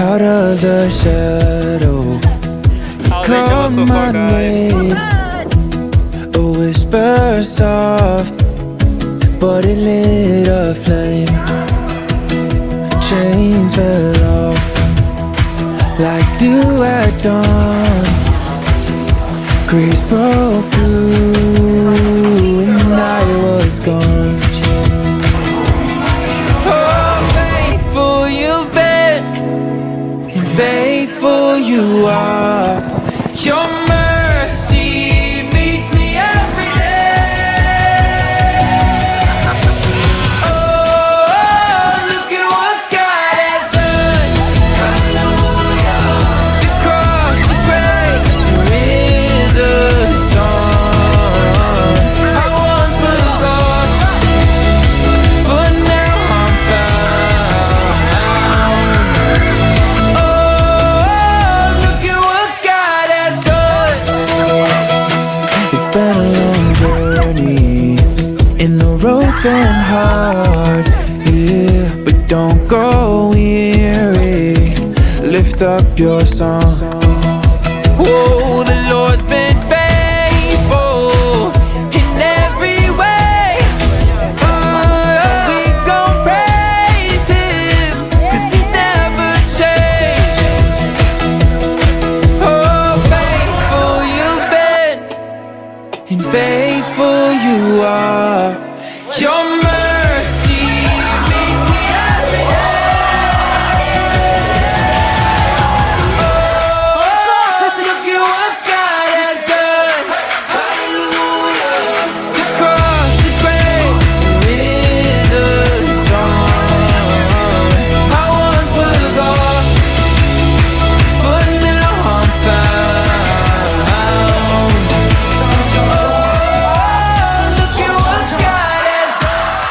Out of the shadow, How they call jealous so my far, guys. name. A whisper soft, but it lit a flame. Chains fell off like dew at dawn. Grace broke through and I was gone. Oh, faithful you've been, and faithful you are. Your mercy meets me every day. Oh, look at what God has done. Hallelujah. The cross, the grave, there is a song. I once was lost, but now I'm found. Oh, look at what God has done. It's been a long journey, and the road's been hard, yeah. But don't go weary, lift up your song. Whoa, the Lord's been faithful in every way. So we gon' praise Him, 'cause He's never changed. Oh, faithful you've been, and faithful you are. Your mercy meets me every day. Oh, look at what God has done. Hallelujah. The cross, the grave, there is a song. I once was lost, but now I'm found. Oh, look at what God has done.